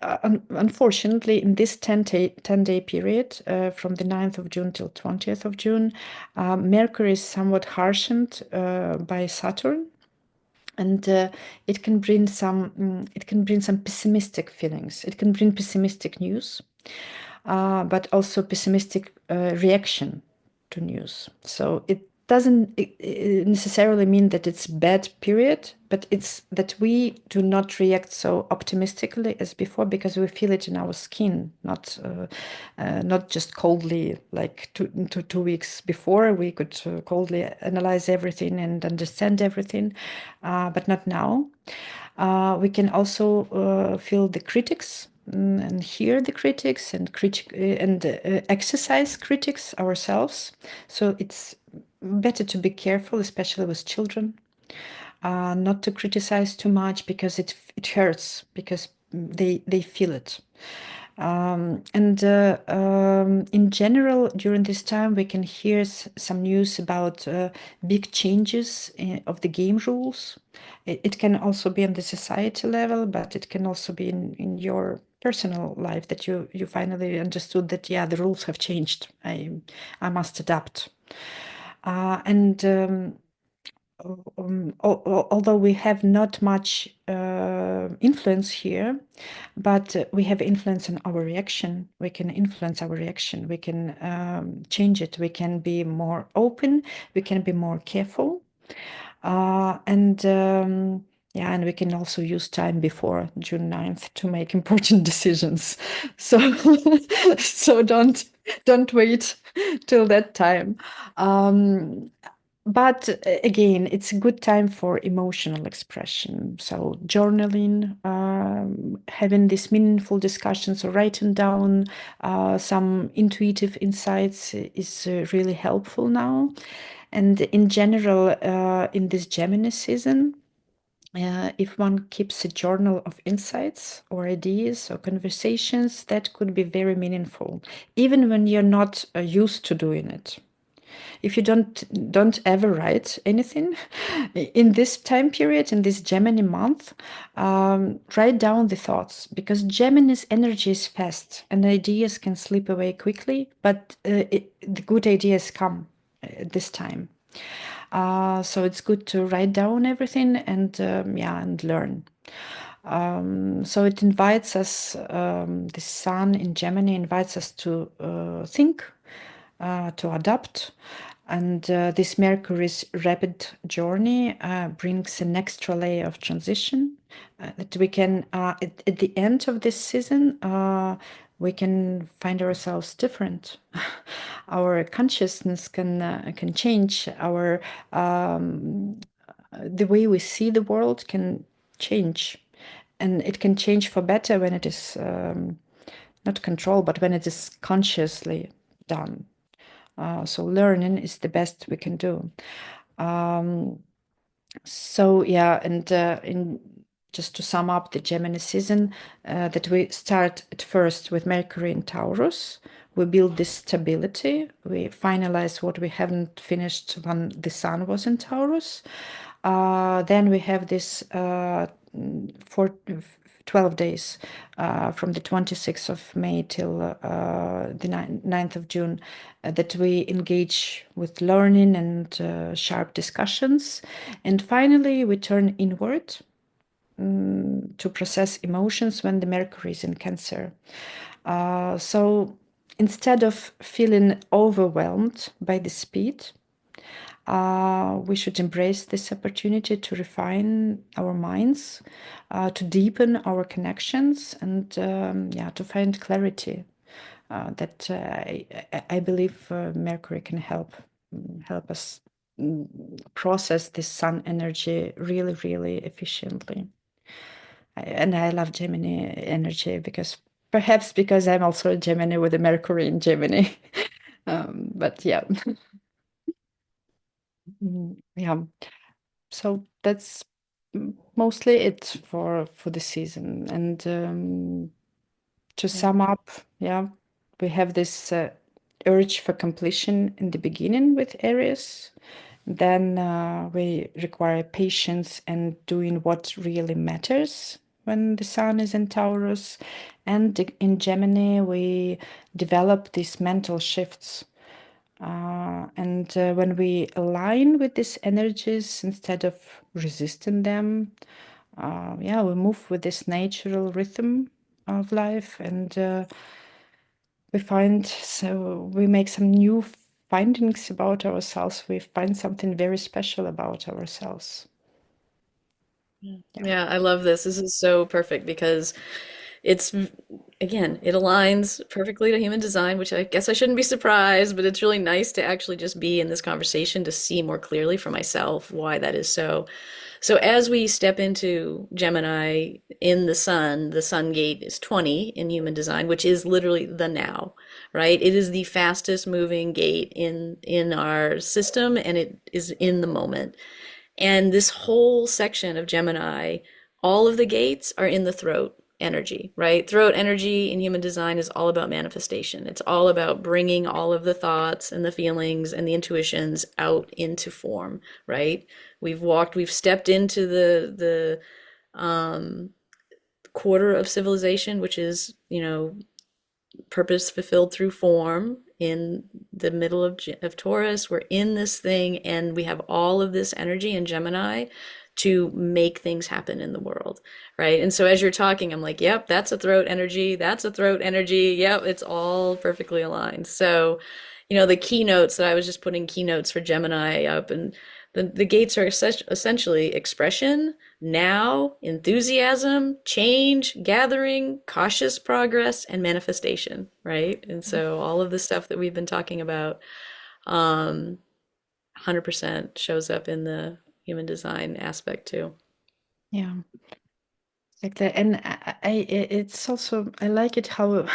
Unfortunately, in this 10-day period, from the 9th of June till 20th of June, Mercury is somewhat harshened by Saturn. And it can bring some pessimistic feelings. It can bring pessimistic news, but also pessimistic reaction to news. So it doesn't necessarily mean that it's bad period, but it's that we do not react so optimistically as before because we feel it in our skin, not just coldly like 2 weeks before. We could coldly analyze everything and understand everything, but not now. We can also feel the critics and hear the critics and exercise critics ourselves. So it's better to be careful, especially with children, not to criticize too much because it hurts, because they feel it. In general, during this time, we can hear some news about big changes of the game rules. It can also be on the society level, but it can also be in your personal life that you finally understood that, yeah, the rules have changed. I must adapt. Although we have not much influence here, but we have influence on our reaction. We can influence our reaction. We can change it. We can be more open. We can be more careful. Yeah, and we can also use time before June 9th to make important decisions. So, so don't wait till that time. But again, it's a good time for emotional expression. So journaling, having these meaningful discussions or writing down some intuitive insights is really helpful now. And in general, in this Gemini season, if one keeps a journal of insights or ideas or conversations, that could be very meaningful, even when you're not used to doing it. If you don't ever write anything in this time period, in this Gemini month, write down the thoughts, because Gemini's energy is fast and ideas can slip away quickly, but the good ideas come at this time. So it's good to write down everything and learn. So it invites us, the sun in Gemini invites us to think, to adapt. And this Mercury's rapid journey brings an extra layer of transition that we can, at the end of this season, we can find ourselves different. Our consciousness can change. Our the way we see the world can change, and it can change for better when it is not controlled, but when it is consciously done. So learning is the best we can do. So yeah, and just to sum up the Gemini season, that we start at first with Mercury in Taurus. We build this stability. We finalize what we haven't finished when the Sun was in Taurus. Then we have this 12 days from the 26th of May till the 9th of June, that we engage with learning and sharp discussions. And finally, we turn inward to process emotions when the Mercury is in Cancer. So instead of feeling overwhelmed by the speed, we should embrace this opportunity to refine our minds, to deepen our connections, and to find clarity. That I believe Mercury can help us process this sun energy really, really efficiently. And I love Gemini energy perhaps because I'm also a Gemini with a Mercury in Gemini. But yeah. Yeah. So that's mostly it for the season. And to sum up, yeah, we have this urge for completion in the beginning with Aries. Then we require patience and doing what really matters when the sun is in Taurus. And in Gemini, we develop these mental shifts. And when we align with these energies instead of resisting them, we move with this natural rhythm of life, and we make some new findings about ourselves. We find something very special about ourselves. Yeah, I love this. This is so perfect because it's, again, it aligns perfectly to human design, which I guess I shouldn't be surprised, but it's really nice to actually just be in this conversation to see more clearly for myself why that is so. So as we step into Gemini in the sun gate is 20 in human design, which is literally the now, right? It is the fastest moving gate in our system, and it is in the moment. And this whole section of Gemini, all of the gates are in the throat energy, right? Throat energy in human design is all about manifestation. It's all about bringing all of the thoughts and the feelings and the intuitions out into form, right? We've stepped into the quarter of civilization, which is, purpose fulfilled through form in the middle of Taurus. We're in this thing and we have all of this energy in Gemini to make things happen in the world, right? And so as you're talking, I'm like, yep, that's a throat energy. That's a throat energy. Yep, it's all perfectly aligned. So, the keynotes that I was just putting keynotes for Gemini up, and the gates are essentially expression, now, enthusiasm, change, gathering, cautious progress, and manifestation, right? And so all of the stuff that we've been talking about, 100% shows up in the human design aspect too. Yeah. Like that. And it's also, I like it how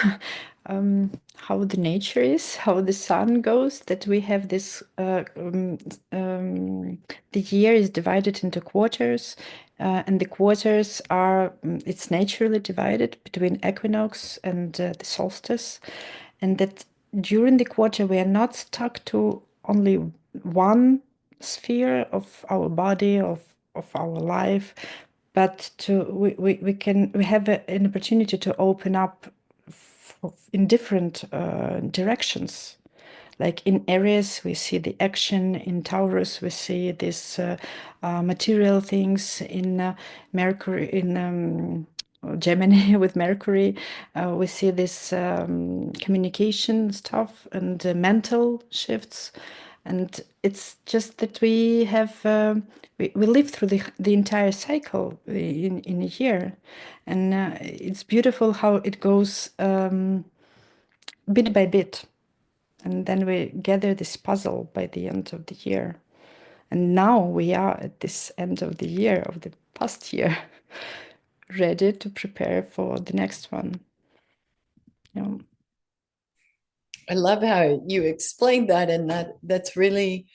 the nature is, how the sun goes, that we have this the year is divided into quarters, and the quarters are it's naturally divided between equinox and the solstice, and that during the quarter we are not stuck to only one sphere of our body, of our life, but we have an opportunity to open up in different directions. Like in Aries, we see the action. In Taurus, we see this material things. In Mercury, in Gemini with Mercury, we see this communication stuff and mental shifts. And it's just that we have we live through the entire cycle in a year, and it's beautiful how it goes bit by bit, and then we gather this puzzle by the end of the year. And now we are at this end of the year, of the past year, ready to prepare for the next one. Yeah. I love how you explained that, and that's really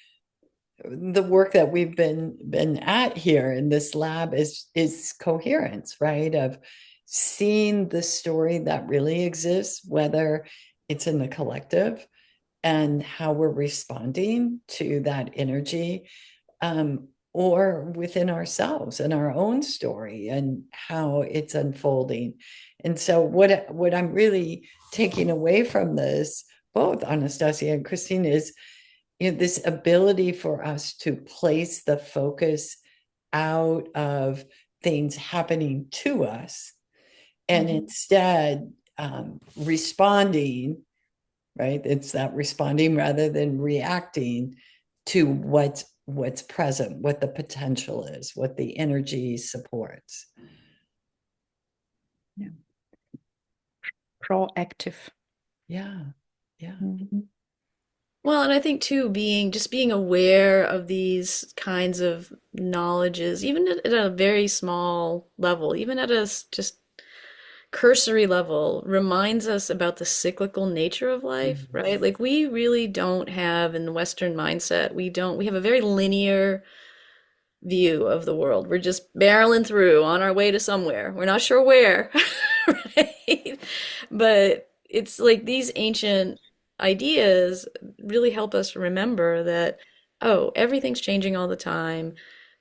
the work that we've been at here in this lab is coherence, right? Of seeing the story that really exists, whether it's in the collective and how we're responding to that energy. or within ourselves and our own story and how it's unfolding. And so what I'm really taking away from this, both Anastasia and Christine, is this ability for us to place the focus out of things happening to us and instead responding, right? It's that responding rather than reacting to what's present, what the potential is, what the energy supports. Yeah. Proactive. Yeah. Yeah. Mhm. Well, and I think too, being aware of these kinds of knowledges, even at a very small level, even at just cursory level, reminds us about the cyclical nature of life, Mhm. right? Like we really don't have in the Western mindset, we have a very linear view of the world. We're just barreling through on our way to somewhere. We're not sure where, right? But it's like these ancient ideas really help us remember that, oh, everything's changing all the time.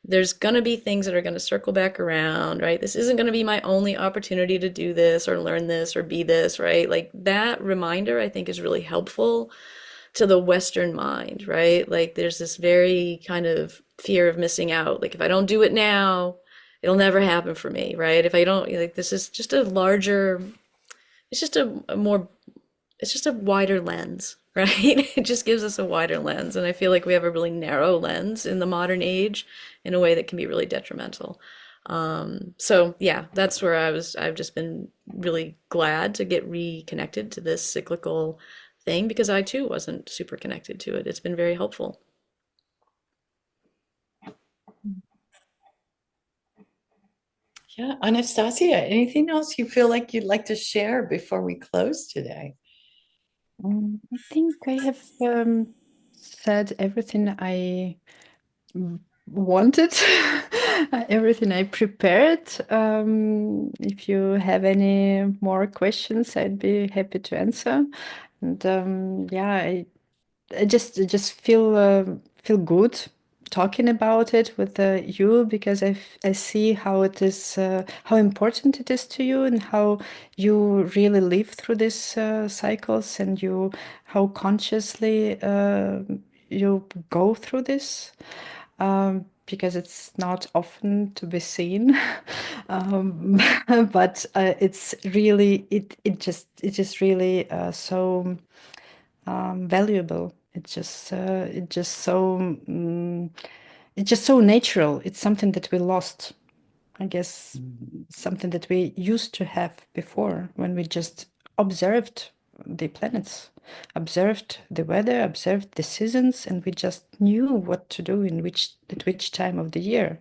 There's going to be things that are going to circle back around, right? This isn't going to be my only opportunity to do this or learn this or be this, right? Like that reminder, I think, is really helpful to the Western mind, right? Like there's this very kind of fear of missing out. Like if I don't do it now, it'll never happen for me, right? If I don't, like this is just a larger, it's just a more, it's just a wider lens, right? It just gives us a wider lens. And I feel like we have a really narrow lens in the modern age in a way that can be really detrimental. So yeah, that's where I've just been really glad to get reconnected to this cyclical thing because I too wasn't super connected to it. It's been very helpful. Yeah. Anastasia, anything else you feel like you'd like to share before we close today? I think I have said everything I wanted, everything I prepared. If you have any more questions, I'd be happy to answer. And yeah, I just feel good talking about it with you because I see how it is how important it is to you and how you really live through these cycles and you how consciously you go through this because it's not often to be seen. um, but it's really it is really so valuable. It's just so natural. It's something that we lost. I guess something that we used to have before when we just observed the planets, observed the weather, observed the seasons, and we just knew what to do in which at which time of the year.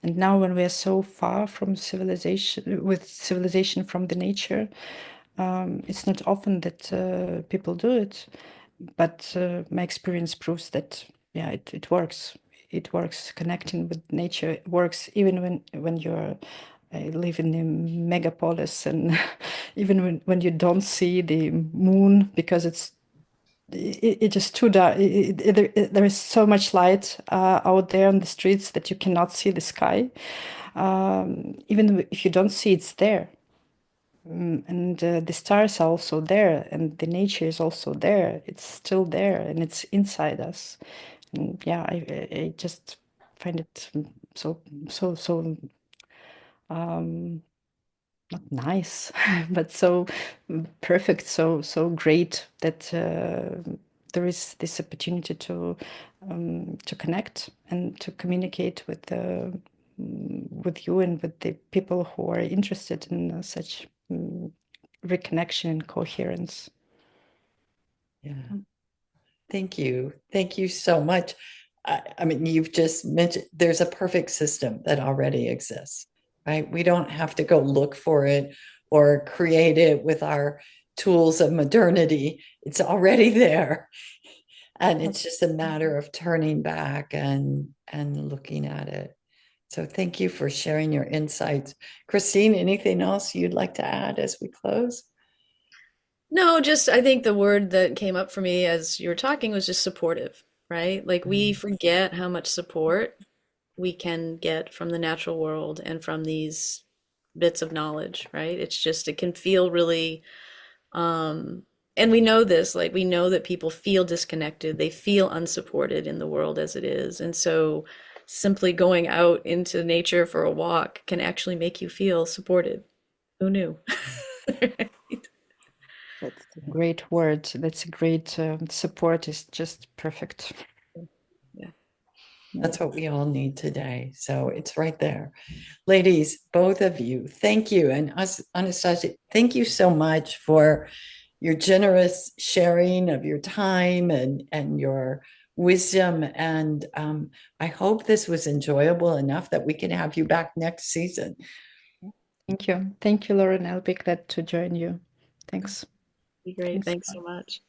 And now when we are so far from civilization, with civilization from the nature, it's not often that people do it, but my experience proves that yeah, it works. It works. Connecting with nature works even when you're live in the megapolis and even when you don't see the moon because it just too dark. There is so much light out there on the streets that you cannot see the sky. Even if you don't see, it's there. And the stars are also there, and the nature is also there. It's still there, and it's inside us. And yeah, I just find it so so not nice, but so perfect, so great that there is this opportunity to connect and to communicate with you and with the people who are interested in such reconnection and coherence. Yeah. Thank you. Thank you so much. I mean, you've just mentioned there's a perfect system that already exists, right? We don't have to go look for it or create it with our tools of modernity. It's already there. And it's just a matter of turning back and looking at it. So thank you for sharing your insights. Christine, anything else you'd like to add as we close? No, just I think the word that came up for me as you were talking was just supportive, right? Like we forget how much support we can get from the natural world and from these bits of knowledge, right? It's just, it can feel really, and we know this, like we know that people feel disconnected, they feel unsupported in the world as it is. And so simply going out into nature for a walk can actually make you feel supported. Who knew? Right? That's a great word. That's a great support is just perfect. Yeah. That's what we all need today. So it's right there. Ladies, both of you, thank you. And Anastasia, thank you so much for your generous sharing of your time and your wisdom. And I hope this was enjoyable enough that we can have you back next season. Thank you. Thank you, Lauren. I'll be glad to join you. Thanks. Be great. Thanks. Thanks so much.